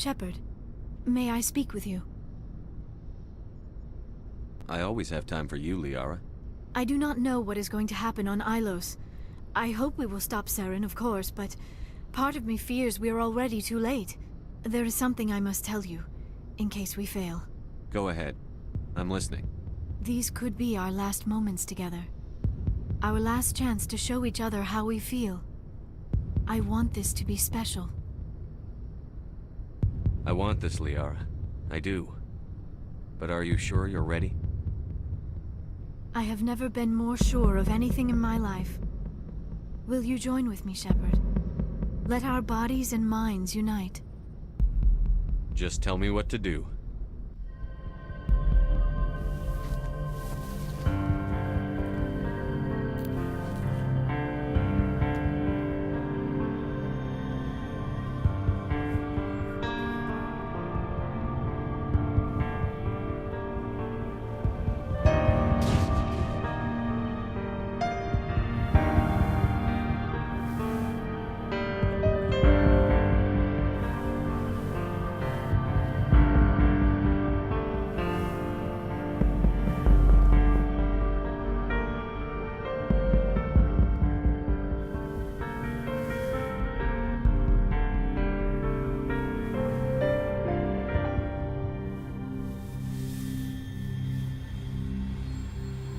Shepard. May I speak with you? I always have time for you, Liara. I do not know what is going to happen on Ilos. I hope we will stop Saren, of course, but part of me fears we are already too late. There is something I must tell you, in case we fail. Go ahead. I'm listening. These could be our last moments together. Our last chance to show each other how we feel. I want this to be special. I want this, Liara. I do. But are you sure you're ready? I have never been more sure of anything in my life. Will you join with me, Shepard? Let our bodies and minds unite. Just tell me what to do.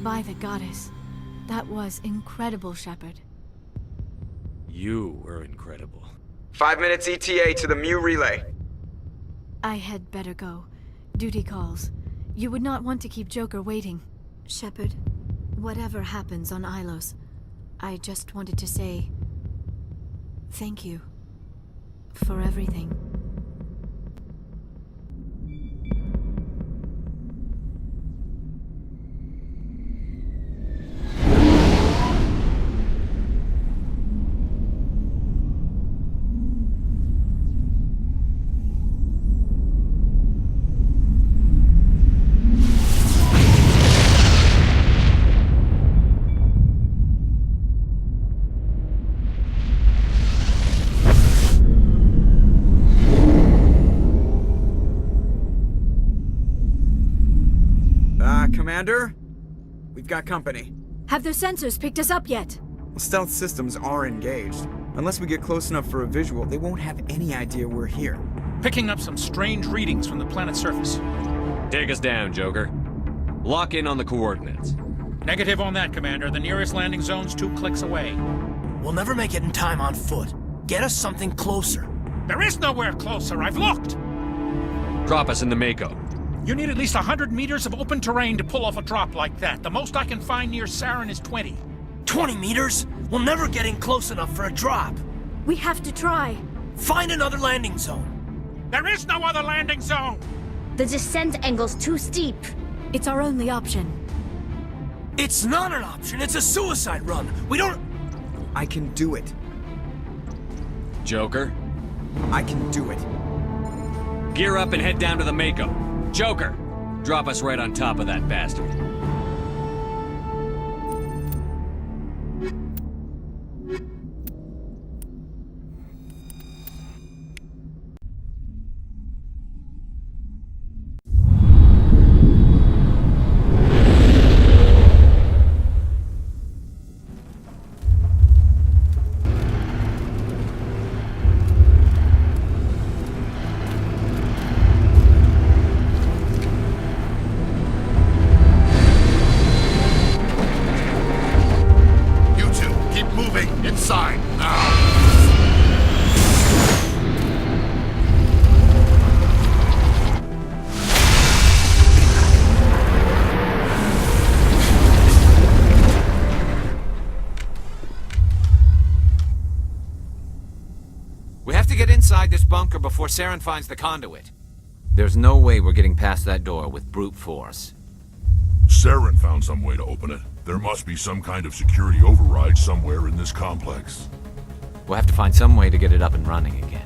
By the goddess. That was incredible, Shepard. You were incredible. 5 minutes ETA to the Mu relay. I had better go. Duty calls. You would not want to keep Joker waiting. Shepard, whatever happens on Ilos, I just wanted to say... thank you. For everything. Commander? We've got company. Have their sensors picked us up yet? Well, stealth systems are engaged. Unless we get close enough for a visual, they won't have any idea we're here. Picking up some strange readings from the planet's surface. Take us down, Joker. Lock in on the coordinates. Negative on that, Commander. The nearest landing zone's 2 clicks away. We'll never make it in time on foot. Get us something closer. There is nowhere closer. I've looked. Drop us in the Mako. You need at least 100 meters of open terrain to pull off a drop like that. The most I can find near Saren is 20. 20 meters? We'll never get in close enough for a drop. We have to try. Find another landing zone. There is no other landing zone! The descent angle's too steep. It's our only option. It's not an option. It's a suicide run. We don't... I can do it. Joker, I can do it. gear up and head down to the Mako. Joker, drop us right on top of that bastard. Inside this bunker before Saren finds the conduit. There's no way we're getting past that door with brute force. Saren found some way to open it. There must be some kind of security override somewhere in this complex. We'll have to find some way to get it up and running again.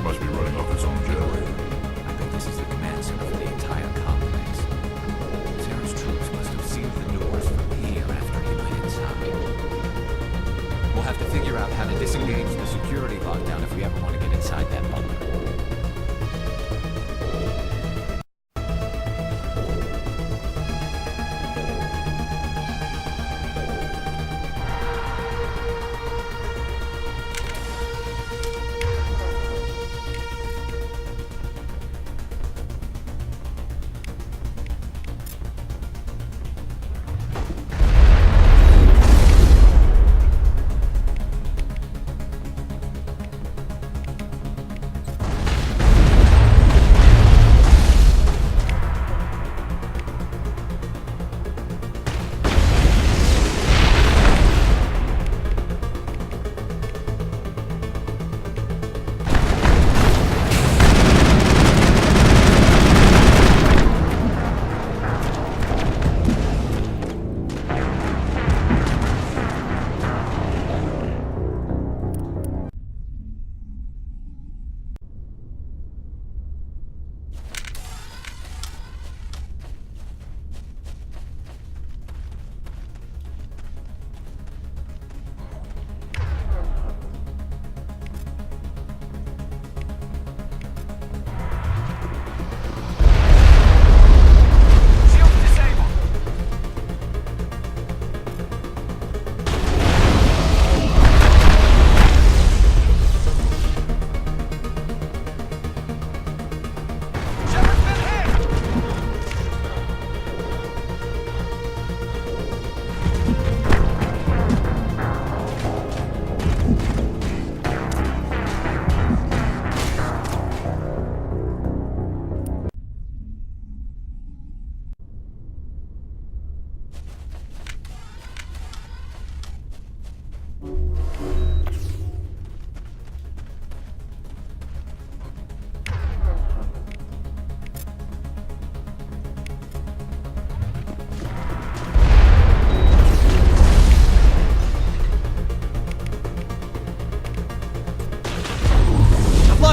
It must be running off its own generator. I bet this is the command center for the entire complex. Sarah's troops must have sealed the doors from here after he went inside. We'll have to figure out how to disengage the security lockdown if we ever want to get inside that bunker.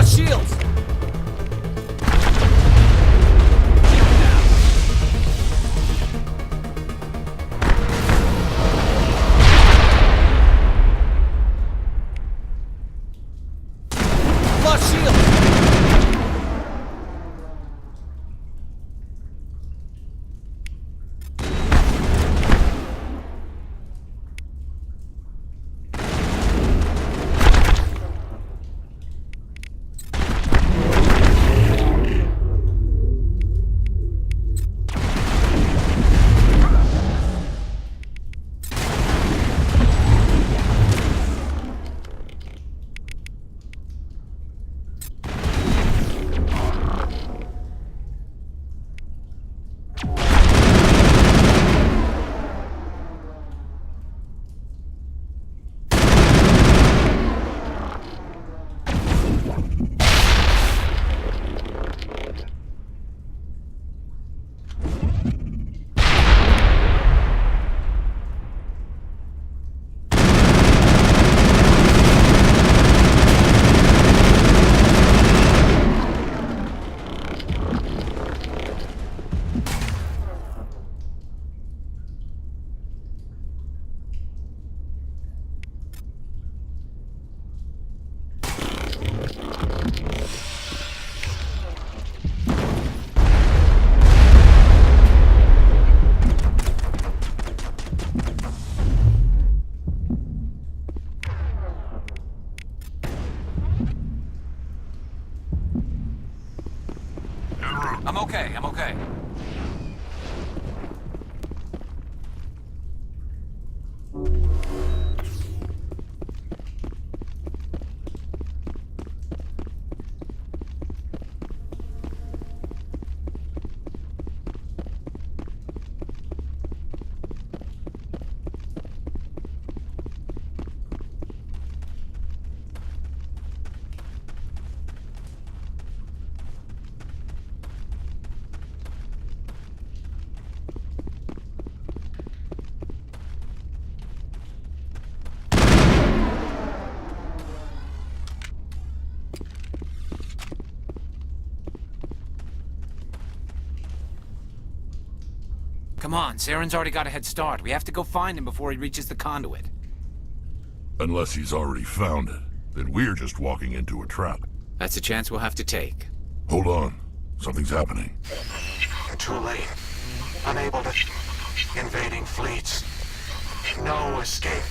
Shields! Lost shields! I'm okay. Come on, Saren's already got a head start. We have to go find him before he reaches the conduit. Unless he's already found it, then we're just walking into a trap. That's a chance we'll have to take. Hold on. Something's happening. Too late. Unable to... Invading fleets. No escape.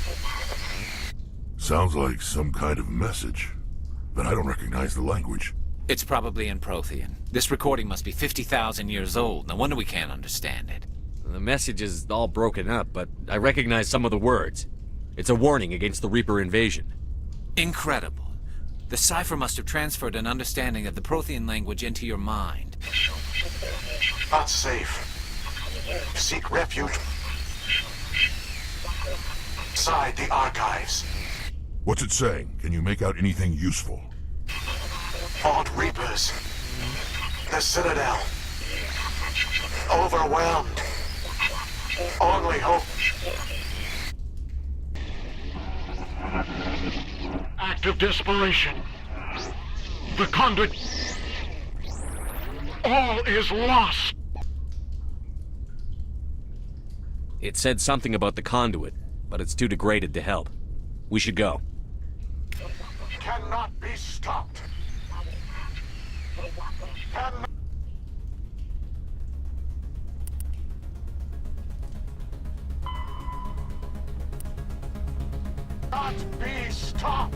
Sounds like some kind of message, but I don't recognize the language. It's probably in Prothean. This recording must be 50,000 years old. No wonder we can't understand it. The message is all broken up, but I recognize some of the words. It's a warning against the Reaper invasion. Incredible. The cipher must have transferred an understanding of the Prothean language into your mind. Not safe. Seek refuge. Inside the archives. What's it saying? Can you make out anything useful? Fought Reapers. The Citadel. Overwhelmed. Only hope. Act of desperation. The conduit. All is lost. It said something about the conduit, but it's too degraded to help. We should go. Cannot be stopped. Cannot be stopped.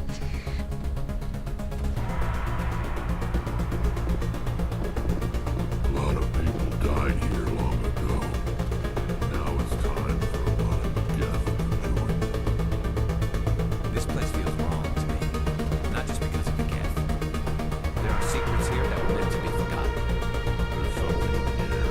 A lot of people died here long ago. Now it's time for a lot of death to join. This place feels wrong to me. Not just because of the gift. There are secrets here that were meant to be forgotten. There's something here.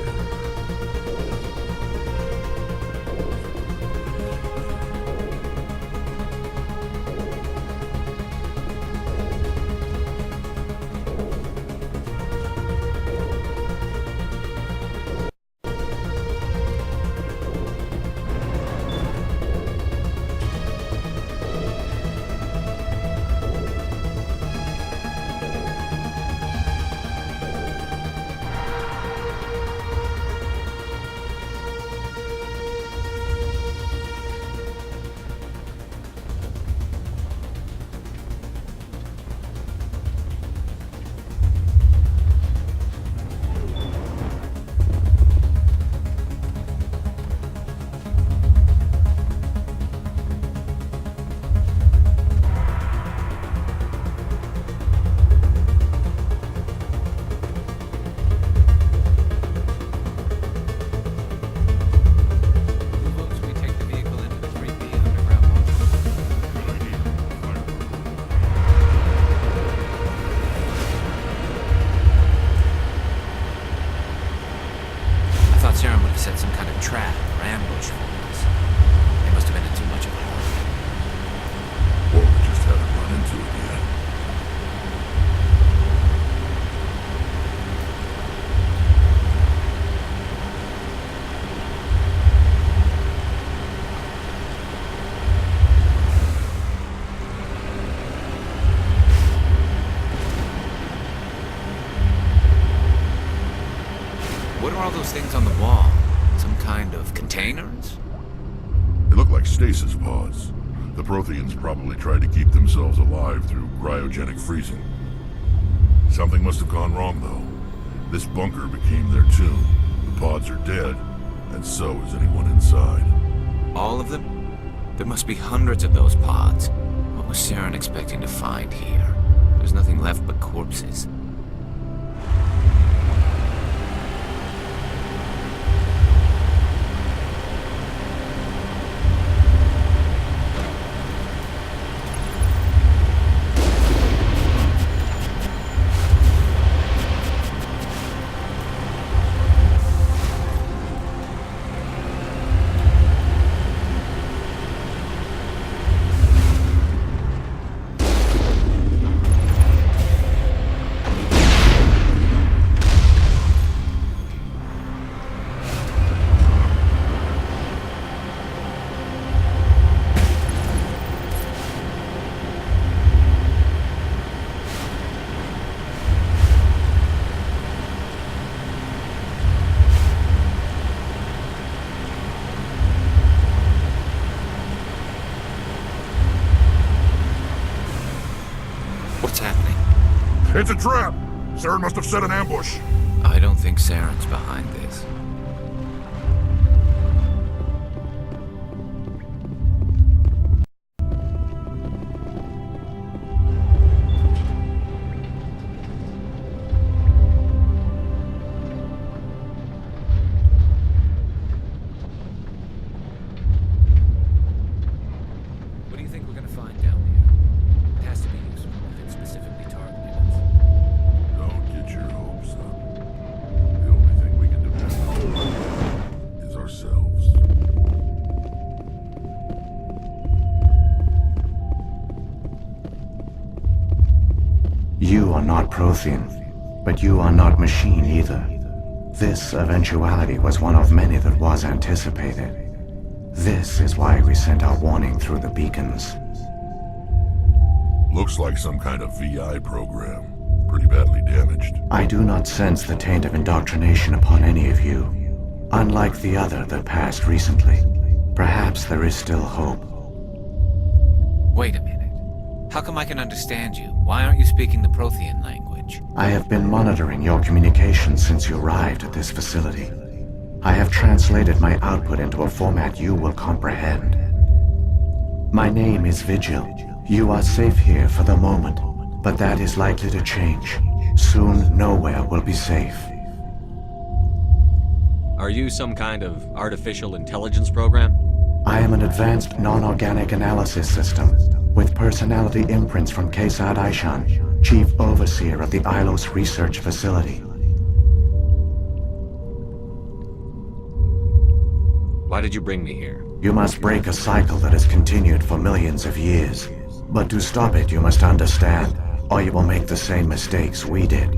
Who votes we take the vehicle into the 3B underground bunker? I thought Saren would have set some kind of trap or ambush for us. They must have been in too much of a hurry. Or we just haven't run into it yet. What are all those things on the wall? Some kind of containers? They look like stasis pods. The Protheans probably tried to keep themselves alive through cryogenic freezing. Something must have gone wrong, though. This bunker became their tomb. The pods are dead, and so is anyone inside. All of them? There must be hundreds of those pods. What was Saren expecting to find here? There's nothing left but corpses. What's happening? It's a trap! Saren must have set an ambush. I don't think Saren's behind this. What do you think we're gonna find down here? It has to be useful if it's specifically targeted us. Don't get your hopes up. The only thing we can depend on is ourselves. You are not Prothean, but you are not machine either. This eventuality was one of many that was anticipated. This is why we sent our warning through the beacons. Looks like some kind of VI program. Pretty badly damaged. I do not sense the taint of indoctrination upon any of you. Unlike the other that passed recently, perhaps there is still hope. Wait a minute. How come I can understand you? Why aren't you speaking the Prothean language? I have been monitoring your communications since you arrived at this facility. I have translated my output into a format you will comprehend. My name is Vigil. You are safe here for the moment, but that is likely to change. Soon, nowhere will be safe. Are you some kind of artificial intelligence program? I am an advanced non-organic analysis system, with personality imprints from Kesad Aishan, Chief Overseer of the Ilos Research Facility. Why did you bring me here? You must break a cycle that has continued for millions of years. But to stop it, you must understand, or you will make the same mistakes we did.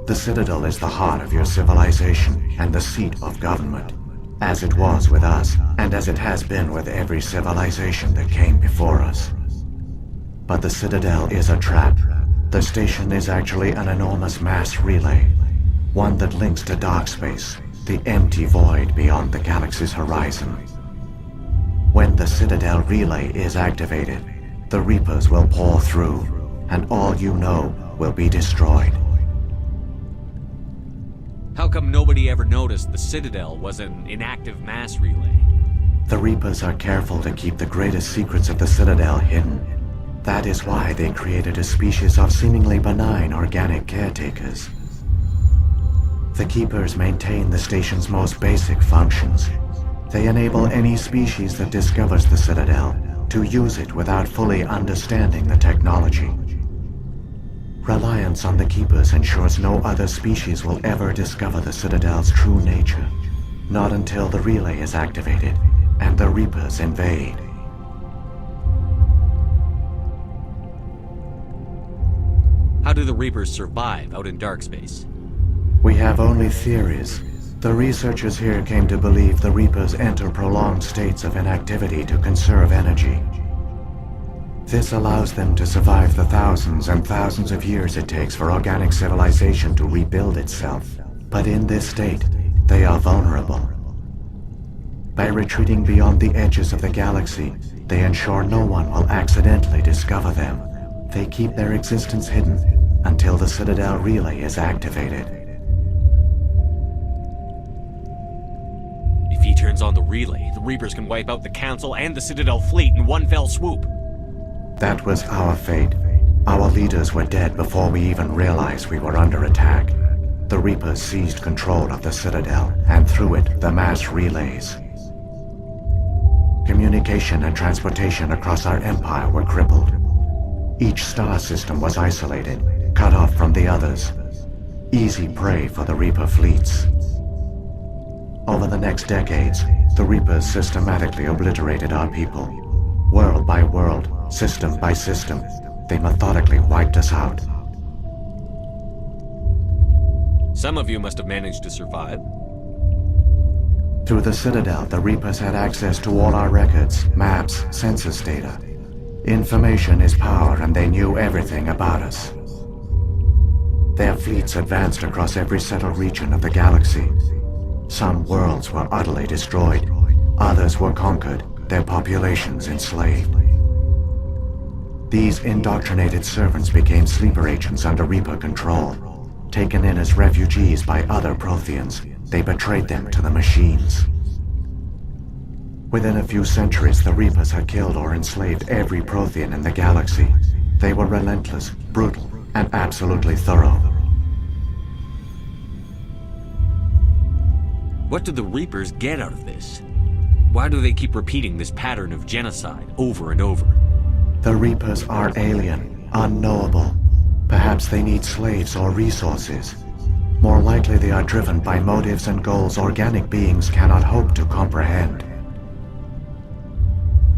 The Citadel is the heart of your civilization and the seat of government, as it was with us, and as it has been with every civilization that came before us. But the Citadel is a trap. The station is actually an enormous mass relay, one that links to dark space, the empty void beyond the galaxy's horizon. When the Citadel relay is activated, the Reapers will pour through, and all you know will be destroyed. How come nobody ever noticed the Citadel was an inactive mass relay? The Reapers are careful to keep the greatest secrets of the Citadel hidden. That is why they created a species of seemingly benign organic caretakers. The Keepers maintain the station's most basic functions. They enable any species that discovers the Citadel to use it without fully understanding the technology. Reliance on the Keepers ensures no other species will ever discover the Citadel's true nature. Not until the relay is activated and the Reapers invade. How do the Reapers survive out in dark space? We have only theories. The researchers here came to believe the Reapers enter prolonged states of inactivity to conserve energy. This allows them to survive the thousands and thousands of years it takes for organic civilization to rebuild itself. But in this state, they are vulnerable. By retreating beyond the edges of the galaxy, they ensure no one will accidentally discover them. They keep their existence hidden until the Citadel relay is activated. If he turns on the relay, the Reapers can wipe out the Council and the Citadel fleet in one fell swoop. That was our fate. Our leaders were dead before we even realized we were under attack. The Reapers seized control of the Citadel, and through it, the mass relays. Communication and transportation across our empire were crippled. Each star system was isolated, cut off from the others. Easy prey for the Reaper fleets. Over the next decades, the Reapers systematically obliterated our people. World by world, system by system, they methodically wiped us out. Some of you must have managed to survive. Through the Citadel, the Reapers had access to all our records, maps, census data. Information is power, and they knew everything about us. Their fleets advanced across every settled region of the galaxy. Some worlds were utterly destroyed, others were conquered, their populations enslaved. These indoctrinated servants became sleeper agents under Reaper control. Taken in as refugees by other Protheans, they betrayed them to the machines. Within a few centuries, the Reapers had killed or enslaved every Prothean in the galaxy. They were relentless, brutal, and absolutely thorough. What do the Reapers get out of this? Why do they keep repeating this pattern of genocide over and over? The Reapers are alien, unknowable. Perhaps they need slaves or resources. More likely they are driven by motives and goals organic beings cannot hope to comprehend.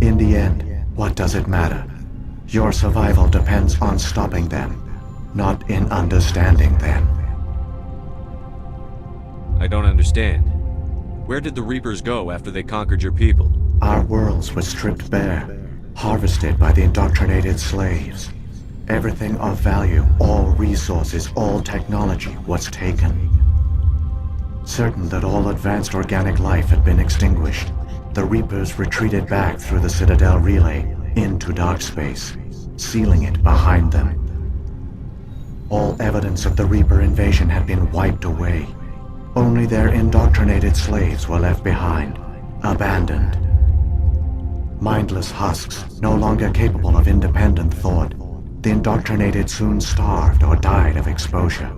In the end, what does it matter? Your survival depends on stopping them, not in understanding them. I don't understand. Where did the Reapers go after they conquered your people? Our worlds were stripped bare, harvested by the indoctrinated slaves. Everything of value, all resources, all technology was taken. Certain that all advanced organic life had been extinguished, the Reapers retreated back through the Citadel relay into dark space, sealing it behind them. All evidence of the Reaper invasion had been wiped away. Only their indoctrinated slaves were left behind, abandoned. Mindless husks, no longer capable of independent thought, the indoctrinated soon starved or died of exposure.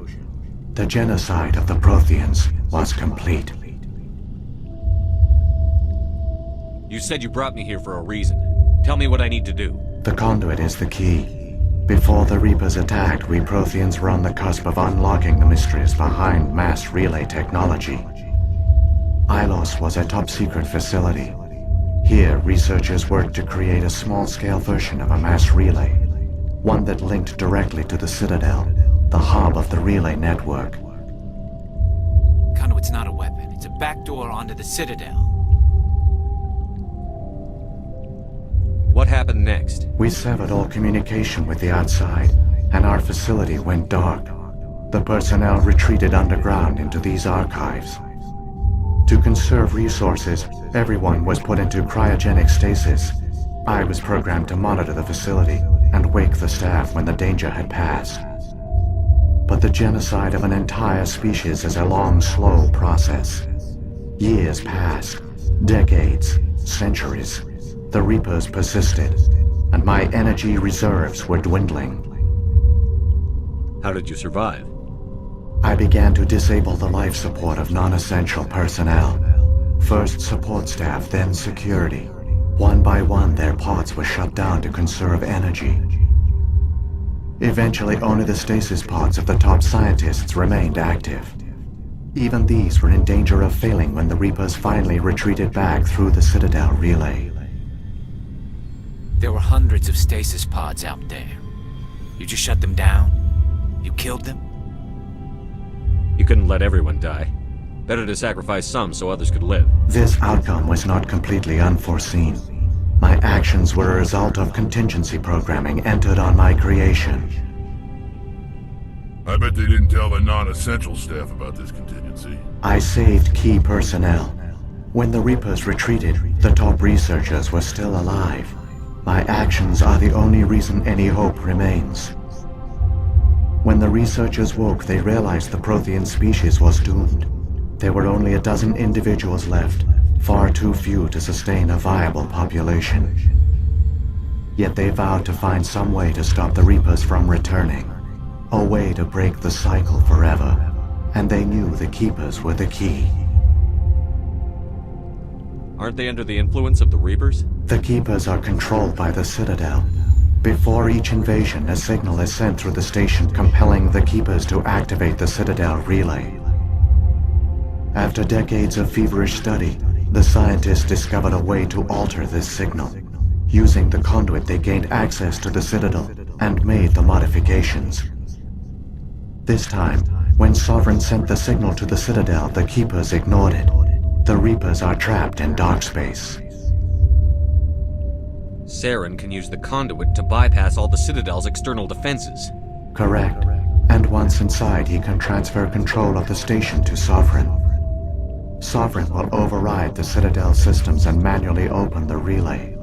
The genocide of the Protheans was complete. You said you brought me here for a reason. Tell me what I need to do. The conduit is the key. Before the Reapers attacked, we Protheans were on the cusp of unlocking the mysteries behind mass relay technology. Ilos was a top-secret facility. Here, researchers worked to create a small-scale version of a mass relay, one that linked directly to the Citadel, the hub of the relay network. Conduit's not a weapon. It's a backdoor onto the Citadel. What happened next? We severed all communication with the outside, and our facility went dark. The personnel retreated underground into these archives. To conserve resources, everyone was put into cryogenic stasis. I was programmed to monitor the facility and wake the staff when the danger had passed. But the genocide of an entire species is a long, slow process. Years passed, decades, centuries. The Reapers persisted, and my energy reserves were dwindling. How did you survive? I began to disable the life support of non-essential personnel. First support staff, then security. One by one, their pods were shut down to conserve energy. Eventually, only the stasis pods of the top scientists remained active. Even these were in danger of failing when the Reapers finally retreated back through the Citadel relay. There were hundreds of stasis pods out there. You just shut them down? You killed them? You couldn't let everyone die. Better to sacrifice some so others could live. This outcome was not completely unforeseen. My actions were a result of contingency programming entered on my creation. I bet they didn't tell the non-essential staff about this contingency. I saved key personnel. When the Reapers retreated, the top researchers were still alive. My actions are the only reason any hope remains. When the researchers woke, they realized the Prothean species was doomed. There were only a dozen individuals left, far too few to sustain a viable population. Yet they vowed to find some way to stop the Reapers from returning, a way to break the cycle forever, and they knew the Keepers were the key. Aren't they under the influence of the Reapers? The Keepers are controlled by the Citadel. Before each invasion, a signal is sent through the station compelling the Keepers to activate the Citadel relay. After decades of feverish study, the scientists discovered a way to alter this signal. Using the conduit, they gained access to the Citadel and made the modifications. This time, when Sovereign sent the signal to the Citadel, the Keepers ignored it. The Reapers are trapped in dark space. Saren can use the conduit to bypass all the Citadel's external defenses. Correct. And once inside, he can transfer control of the station to Sovereign. Sovereign will override the Citadel systems and manually open the relay,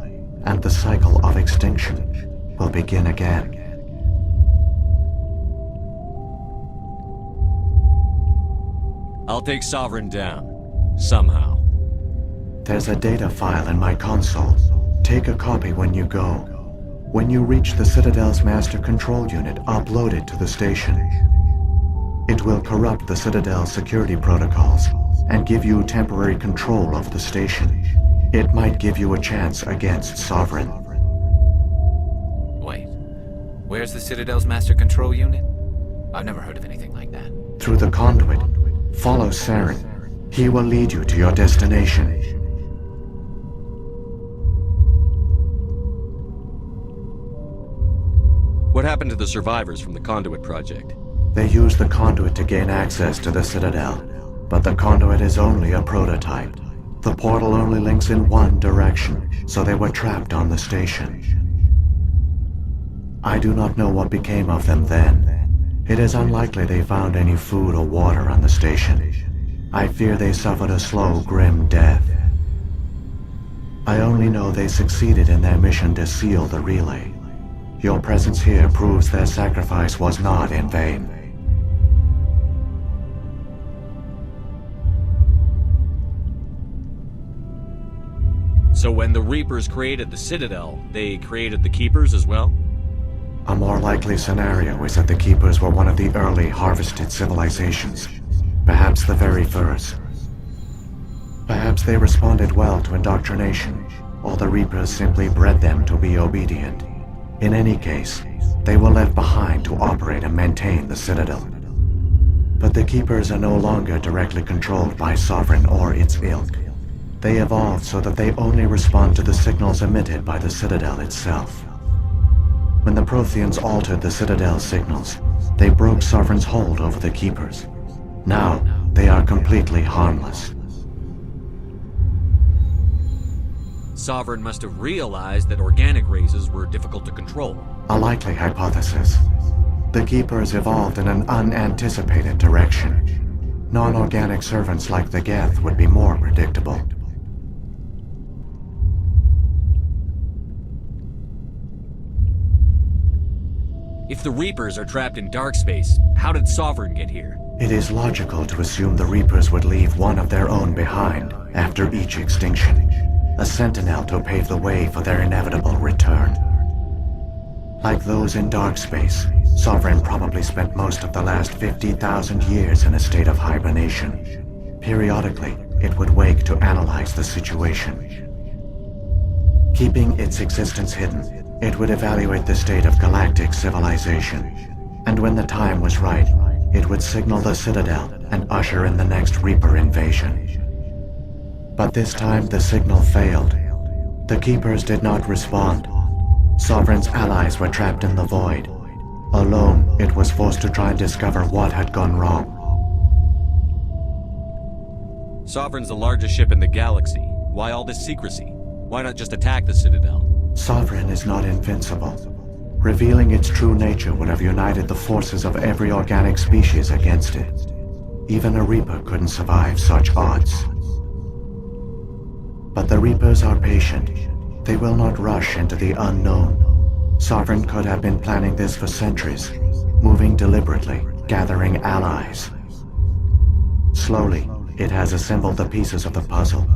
and the cycle of extinction will begin again. I'll take Sovereign down. Somehow. There's a data file in my console. Take a copy when you go. When you reach the Citadel's master control unit, upload it to the station. It will corrupt the Citadel's security protocols and give you temporary control of the station. It might give you a chance against Sovereign. Wait. Where's the Citadel's master control unit? I've never heard of anything like that. Through the conduit, follow Saren. He will lead you to your destination. What happened to the survivors from the Conduit project? They used the conduit to gain access to the Citadel, but the conduit is only a prototype. The portal only links in one direction, so they were trapped on the station. I do not know what became of them then. It is unlikely they found any food or water on the station. I fear they suffered a slow, grim death. I only know they succeeded in their mission to seal the relay. Your presence here proves their sacrifice was not in vain. So when the Reapers created the Citadel, they created the Keepers as well? A more likely scenario is that the Keepers were one of the early harvested civilizations, perhaps the very first. Perhaps they responded well to indoctrination, or the Reapers simply bred them to be obedient. In any case, they were left behind to operate and maintain the Citadel. But the Keepers are no longer directly controlled by Sovereign or its ilk. They evolved so that they only respond to the signals emitted by the Citadel itself. When the Protheans altered the Citadel's signals, they broke Sovereign's hold over the Keepers. Now, they are completely harmless. Sovereign must have realized that organic races were difficult to control. A likely hypothesis. The Keepers evolved in an unanticipated direction. Non-organic servants like the Geth would be more predictable. If the Reapers are trapped in dark space, how did Sovereign get here? It is logical to assume the Reapers would leave one of their own behind after each extinction. A sentinel to pave the way for their inevitable return. Like those in dark space, Sovereign probably spent most of the last 50,000 years in a state of hibernation. Periodically, it would wake to analyze the situation. Keeping its existence hidden, it would evaluate the state of galactic civilization. And when the time was right, it would signal the Citadel and usher in the next Reaper invasion. But this time the signal failed. The Keepers did not respond. Sovereign's allies were trapped in the void. Alone, it was forced to try and discover what had gone wrong. Sovereign's the largest ship in the galaxy. Why all this secrecy? Why not just attack the Citadel? Sovereign is not invincible. Revealing its true nature would have united the forces of every organic species against it. Even a Reaper couldn't survive such odds. But the Reapers are patient. They will not rush into the unknown. Sovereign could have been planning this for centuries, moving deliberately, gathering allies. Slowly, it has assembled the pieces of the puzzle,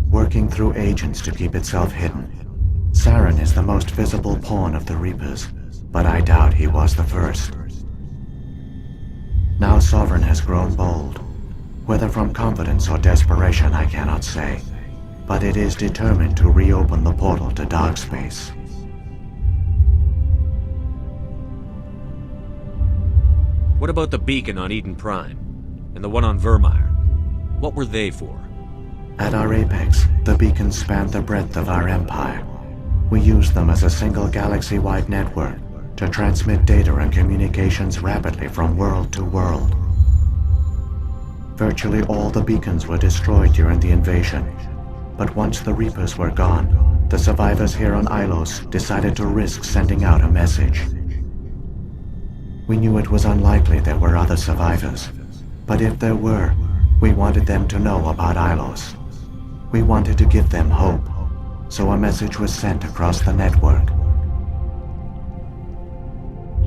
working through agents to keep itself hidden. Saren is the most visible pawn of the Reapers, but I doubt he was the first. Now Sovereign has grown bold. Whether from confidence or desperation, I cannot say. But it is determined to reopen the portal to dark space. What about the beacon on Eden Prime? And the one on Vermeer? What were they for? At our apex, the beacons spanned the breadth of our empire. We used them as a single galaxy-wide network to transmit data and communications rapidly from world to world. Virtually all the beacons were destroyed during the invasion. But once the Reapers were gone, the survivors here on Ilos decided to risk sending out a message. We knew it was unlikely there were other survivors, but if there were, we wanted them to know about Ilos. We wanted to give them hope, so a message was sent across the network.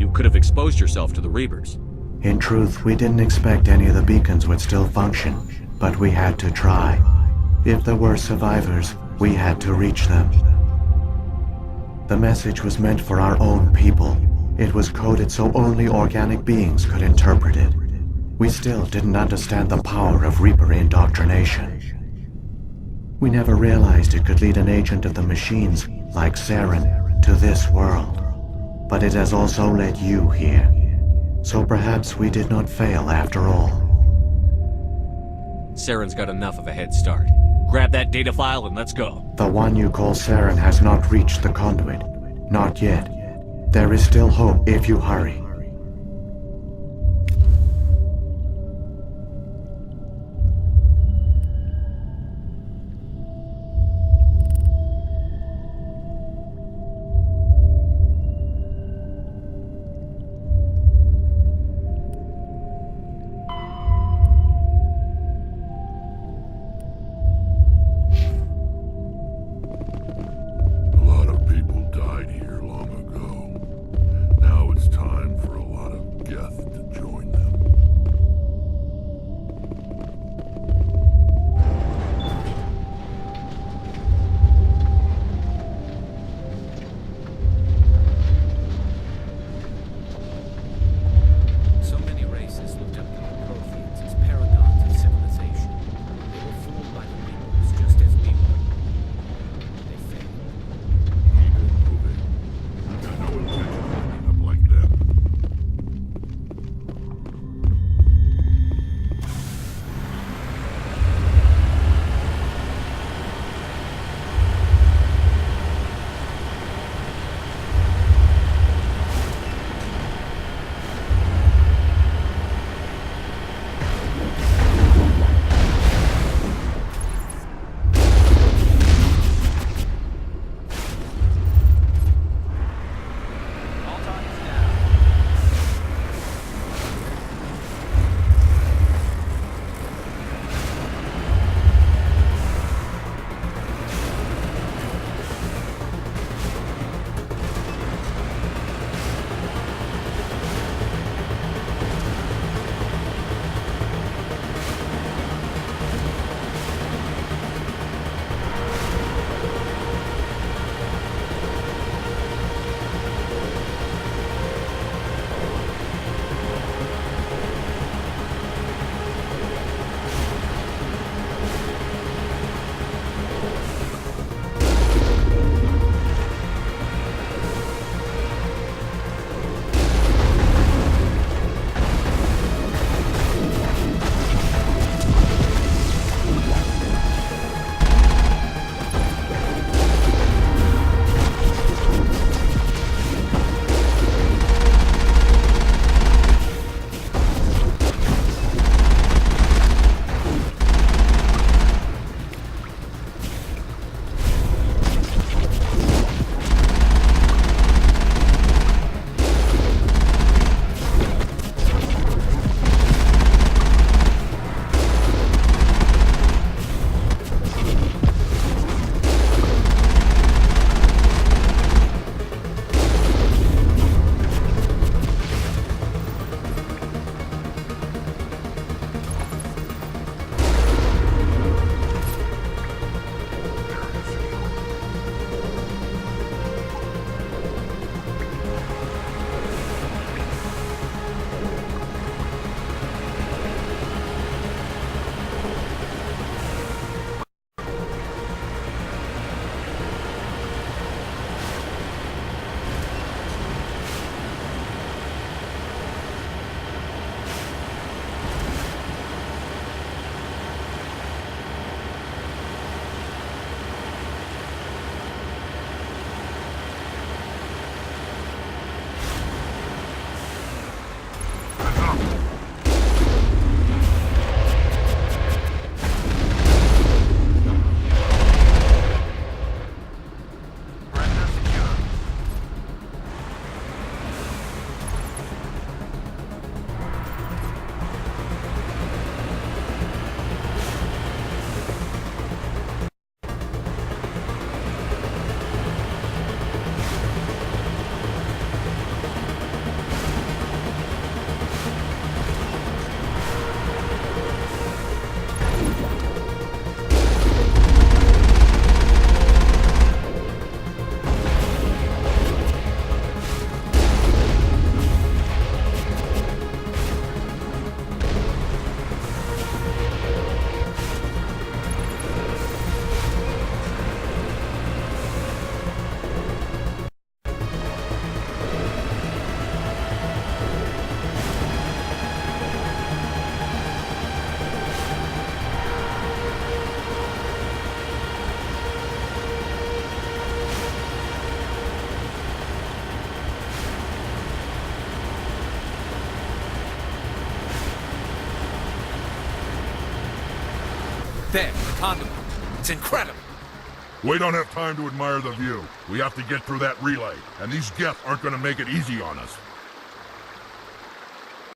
you could have exposed yourself to the Reapers. In truth, we didn't expect any of the beacons would still function, but we had to try. If there were survivors, we had to reach them. The message was meant for our own people. It was coded so only organic beings could interpret it. We still didn't understand the power of Reaper indoctrination. We never realized it could lead an agent of the machines, like Saren, to this world. But it has also led you here. So perhaps we did not fail after all. Saren's got enough of a head start. Grab that data file and let's go. The one you call Saren has not reached the conduit. Not yet. There is still hope if you hurry. A lot of people died here long ago. Now it's time for There, the conduit. It's incredible. We don't have time to admire the view. We have to get through that relay, and these Geth aren't gonna make it easy on us.